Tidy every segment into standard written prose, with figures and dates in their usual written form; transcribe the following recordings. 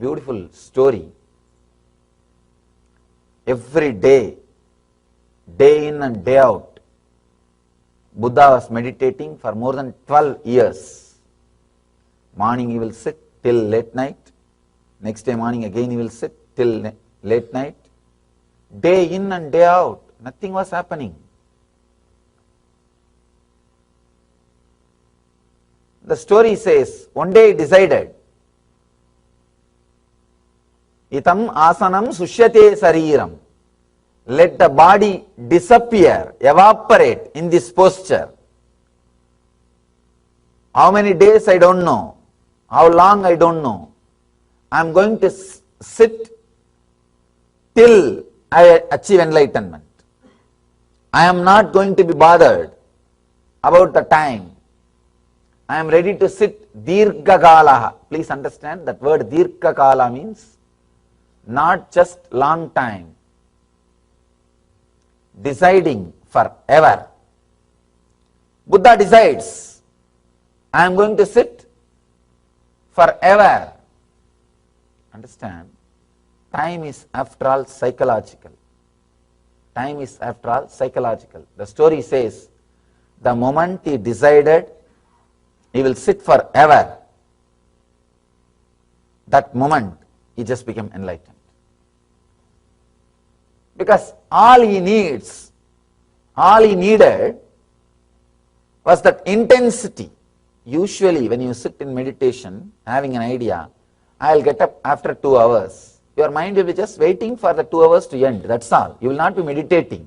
beautiful story. Every day, day in and day out, Buddha was meditating for more than 12 years. Morning he will sit till late night. Next day morning again he will sit till late night. Day in and day out, nothing was happening. The story says, one day he decided, Itam asanam sushyate sariram. Let the body disappear, evaporate in this posture. How many days I don't know. How long I don't know. I am going to sit till I achieve enlightenment. I am not going to be bothered about the time. I am ready to sit dirghakalaha. Please understand that word dirghakala means not just long time. Deciding forever. Buddha decides, I am going to sit forever. Understand? Time is after all psychological. Time is after all psychological. The story says, the moment he decided he will sit forever, that moment he just became enlightened. Because all he needed was that intensity. Usually when you sit in meditation, having an idea, I will get up after 2 hours. Your mind will be just waiting for the 2 hours to end, that's all. You will not be meditating.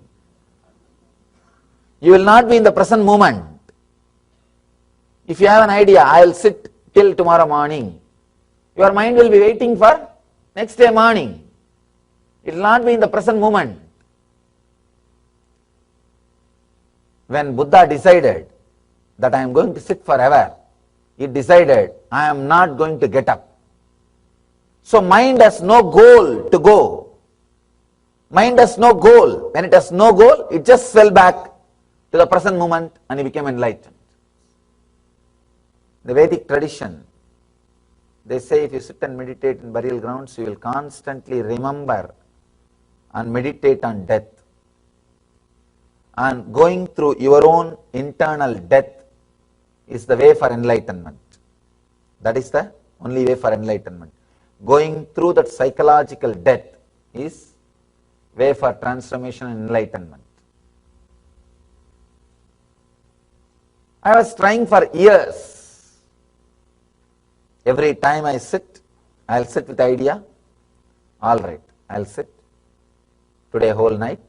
You will not be in the present moment. If you have an idea, I will sit till tomorrow morning, your mind will be waiting for next day morning. It will not be in the present moment. When Buddha decided that I am going to sit forever, he decided I am not going to get up. So mind has no goal to go. Mind has no goal. When it has no goal, it just fell back to the present moment and he became enlightened. The Vedic tradition, they say if you sit and meditate in burial grounds, you will constantly remember and meditate on death. And going through your own internal death is the way for enlightenment. That is the only way for enlightenment. Going through that psychological death is way for transformation and enlightenment. I was trying for years. Every time I sit, I'll sit with the idea, all right, I'll sit today whole night.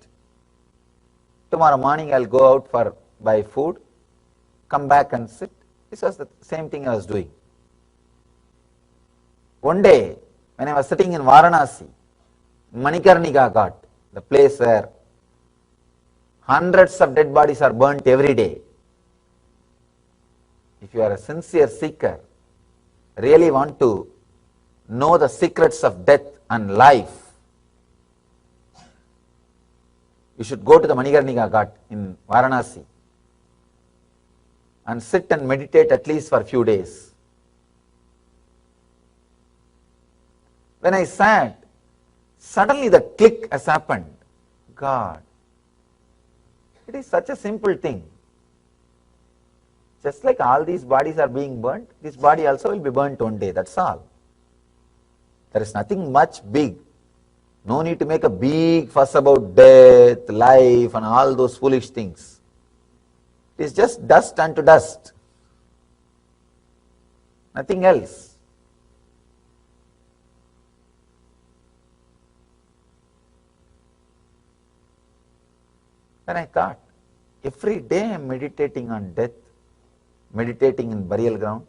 Tomorrow morning I'll go out for buy food, come back and sit. This was the same thing I was doing. One day, when I was sitting in Varanasi, Manikarnika Ghat, the place where hundreds of dead bodies are burnt every day. If you are a sincere seeker, really want to know the secrets of death and life, you should go to the Manikarnika Ghat in Varanasi and sit and meditate at least for a few days. When I sat, suddenly the click has happened. God, it is such a simple thing. Just like all these bodies are being burnt, this body also will be burnt one day, that's all. There is nothing much big. No need to make a big fuss about death, life and all those foolish things. It is just dust unto dust. Nothing else. Then I thought, every day I am meditating on death, meditating in burial ground,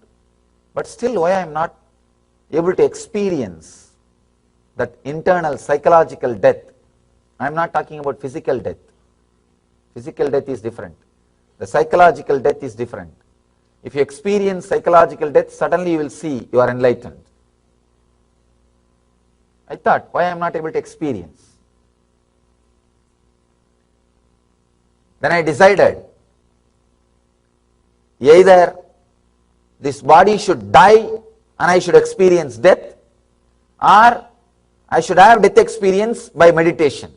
but still why I am not able to experience that internal psychological death. I am not talking about physical death. Physical death is different. The psychological death is different. If you experience psychological death, suddenly you will see you are enlightened. I thought, why I am not able to experience? Then I decided, either this body should die and I should experience death, or I should have death experience by meditation.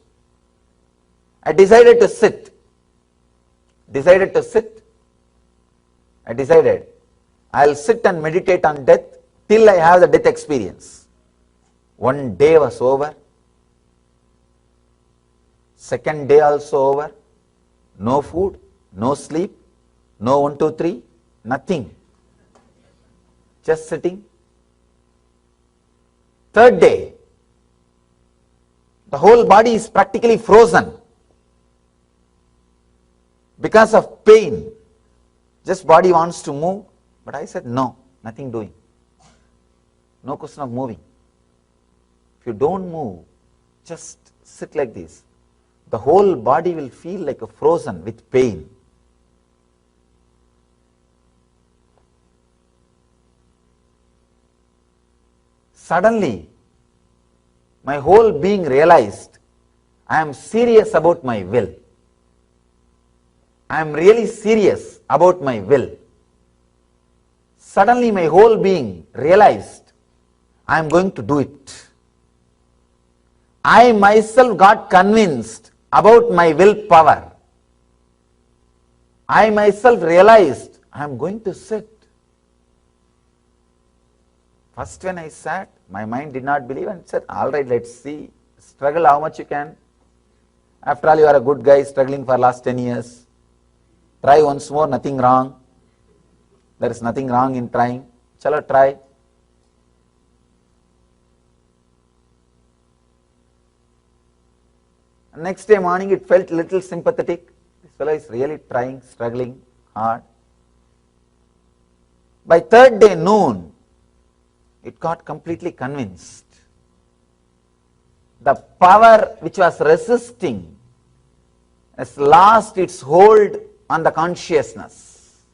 I decided to sit. I decided I'll sit and meditate on death till I have the death experience. One day was over. Second day also over. No food, no sleep, no 1, 2, 3, nothing. Just sitting. Third day, the whole body is practically frozen because of pain. Just body wants to move, but I said no, nothing doing. No question of moving. If you don't move, just sit like this. The whole body will feel like a frozen with pain. Suddenly, my whole being realized I am serious about my will. I am really serious about my will. Suddenly my whole being realized I am going to do it. I myself got convinced about my willpower. I myself realized I am going to sit. First when I sat, my mind did not believe and said, all right, let's see, struggle how much you can. After all, you are a good guy struggling for last 10 years. Try once more, nothing wrong. There is nothing wrong in trying. Chalo, try. Next day morning, it felt little sympathetic. This fellow is really trying, struggling hard. By third day noon, it got completely convinced. The power which was resisting has lost its hold on the consciousness.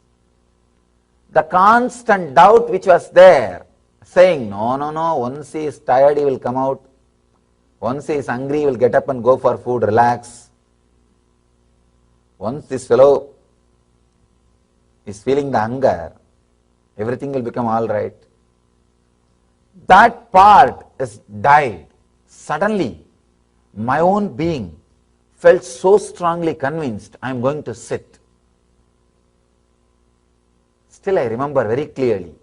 The constant doubt which was there, saying, no, once he is tired, he will come out. Once he is hungry, he will get up and go for food, relax. Once this fellow is feeling the hunger, everything will become all right. That part is died. Suddenly, my own being felt so strongly convinced I am going to sit. Still I remember very clearly.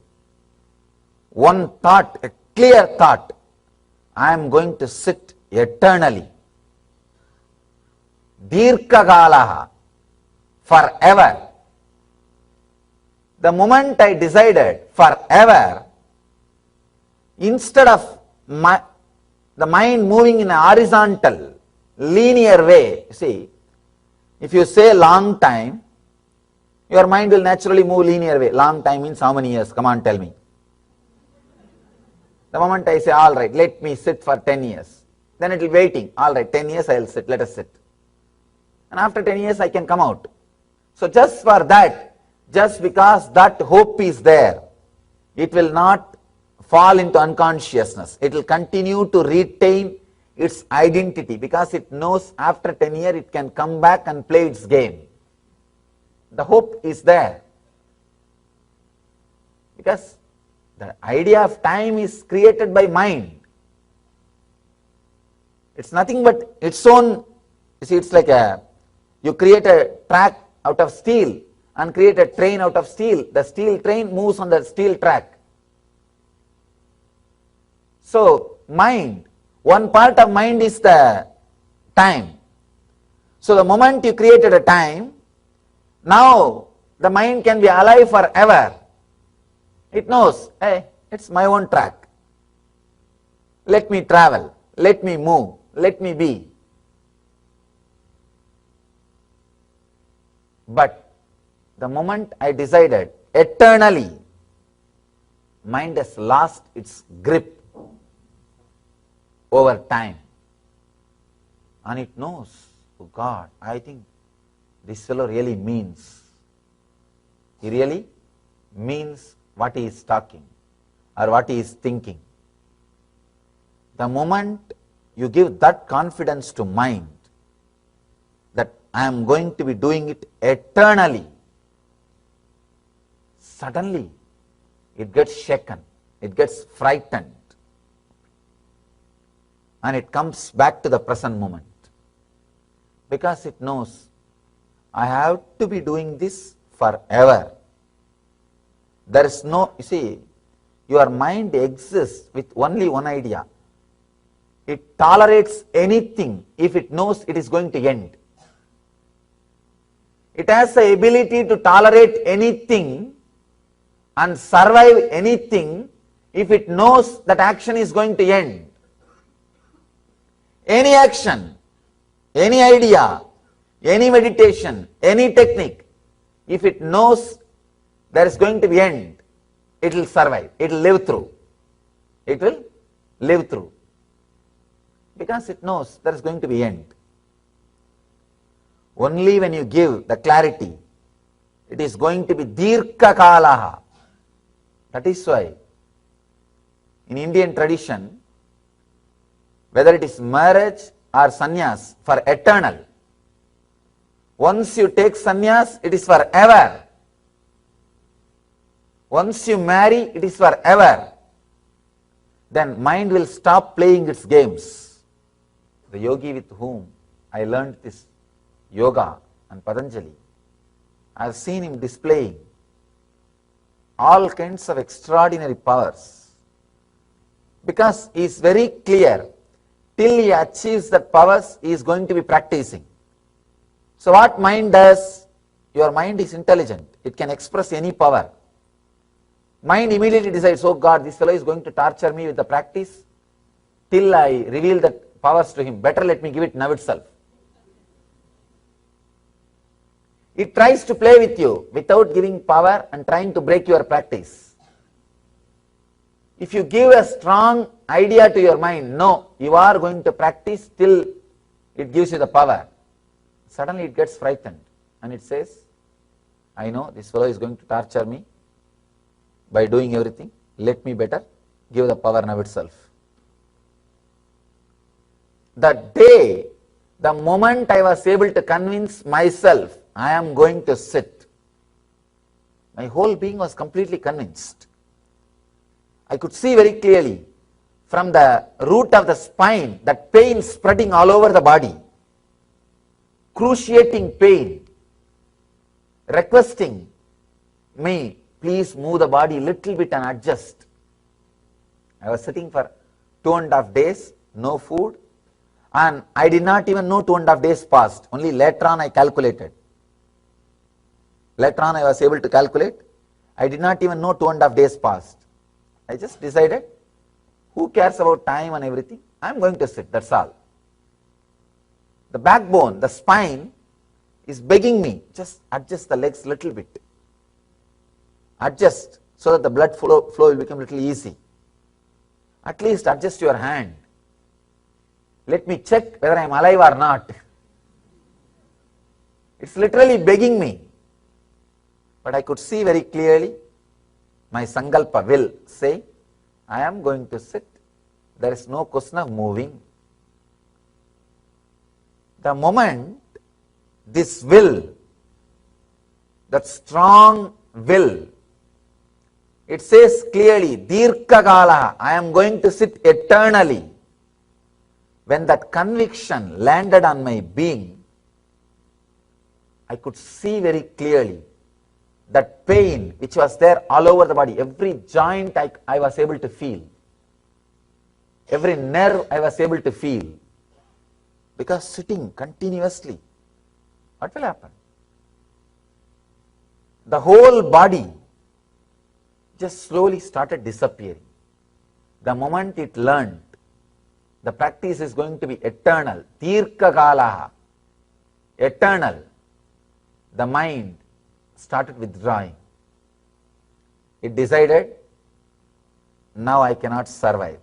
One thought, a clear thought, I am going to sit eternally. Dirghagalaha, forever. The moment I decided forever, instead of the mind moving in a horizontal, linear way, see, if you say long time, your mind will naturally move linear way. Long time means how many years? Come on, tell me. The moment I say, all right, let me sit for 10 years, then it will be waiting. All right, 10 years I will sit, let us sit. And after 10 years I can come out. So just for that, just because that hope is there, it will not fall into unconsciousness. It will continue to retain its identity because it knows after 10 years it can come back and play its game. The hope is there. Because the idea of time is created by mind. It's nothing but its own, you see, it's like you create a track out of steel and create a train out of steel. The steel train moves on the steel track. So, mind, one part of mind is the time. So, the moment you created a time, now the mind can be alive forever. It knows, hey, it's my own track. Let me travel, let me move, let me be. But the moment I decided eternally, mind has lost its grip over time. And it knows, oh God, I think this fellow really means. He really means what he is talking or what he is thinking. The moment you give that confidence to mind, that I am going to be doing it eternally, suddenly it gets shaken, it gets frightened. and it comes back to the present moment. Because it knows, I have to be doing this forever. There is no, you see, your mind exists with only one idea. It tolerates anything if it knows it is going to end. It has the ability to tolerate anything and survive anything if it knows that action is going to end. Any action, any idea, any meditation, any technique, if it knows there is going to be end, it will survive, it will live through. It will live through. Because it knows there is going to be end. Only when you give the clarity, it is going to be dirgha kalaha. That is why in Indian tradition, whether it is marriage or sannyas, for eternal. Once you take sannyas, it is forever. Once you marry, it is forever. Then mind will stop playing its games. The yogi with whom I learned this yoga and Patanjali, I have seen him displaying all kinds of extraordinary powers. Because he is very clear, till he achieves that powers, he is going to be practicing. So what mind does? Your mind is intelligent. It can express any power. Mind immediately decides, oh God, this fellow is going to torture me with the practice till I reveal the powers to him. Better let me give it now itself. It tries to play with you without giving power and trying to break your practice. If you give a strong idea to your mind, no, you are going to practice till it gives you the power. Suddenly it gets frightened and it says, I know this fellow is going to torture me by doing everything. Let me better give the power now itself. The day, the moment I was able to convince myself, I am going to sit, my whole being was completely convinced. I could see very clearly from the root of the spine that pain spreading all over the body, cruciating pain, requesting me, please move the body little bit and adjust. I was sitting for 2.5 days, no food, and I did not even know 2.5 days passed. Only later on I calculated. Later on I was able to calculate. I did not even know 2.5 days passed. I just decided, who cares about time and everything? I am going to sit, that's all. The backbone, the spine is begging me, just adjust the legs little bit. Adjust so that the blood flow will become a little easy. At least adjust your hand. Let me check whether I am alive or not. It's literally begging me. But I could see very clearly, my sankalpa will say, I am going to sit. There is no question of moving. The moment this will, that strong will, it says clearly, dirgha kala, I am going to sit eternally. When that conviction landed on my being, I could see very clearly that pain which was there all over the body, every joint I was able to feel, every nerve I was able to feel. Because sitting continuously, what will happen? The whole body just slowly started disappearing. The moment it learned, the practice is going to be eternal, dirgha kalaha, eternal, the mind started withdrawing. It decided, now I cannot survive.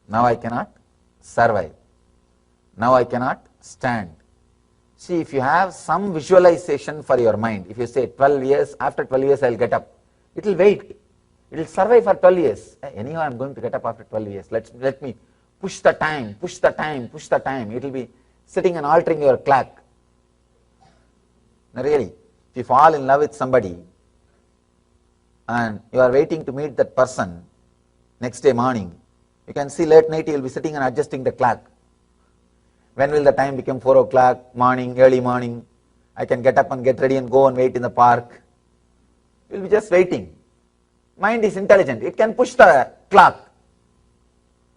Now I cannot survive. Now I cannot stand. See, if you have some visualization for your mind, if you say 12 years, after 12 years I will get up, it will wait. It will survive for 12 years. Anyhow, I am going to get up after 12 years. Let me push the time, push the time, push the time. It will be sitting and altering your clock. Now really, if you fall in love with somebody and you are waiting to meet that person next day morning, You can see late night you will be sitting and adjusting the clock. When will the time become 4 o'clock, morning, early morning? I can get up and get ready and go and wait in the park. You will be just waiting. Mind is intelligent. It can push the clock.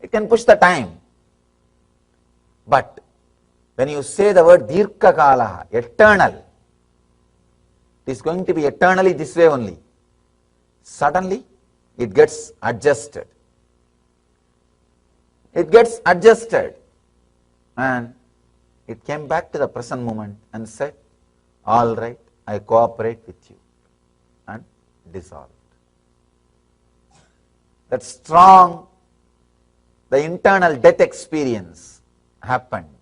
It can push the time. But when you say the word Dirka Kalaha, eternal, it is going to be eternally this way only. Suddenly, it gets adjusted. It gets adjusted. And it came back to the present moment and said, all right, I cooperate with you. And dissolved. That strong, the internal death experience happened.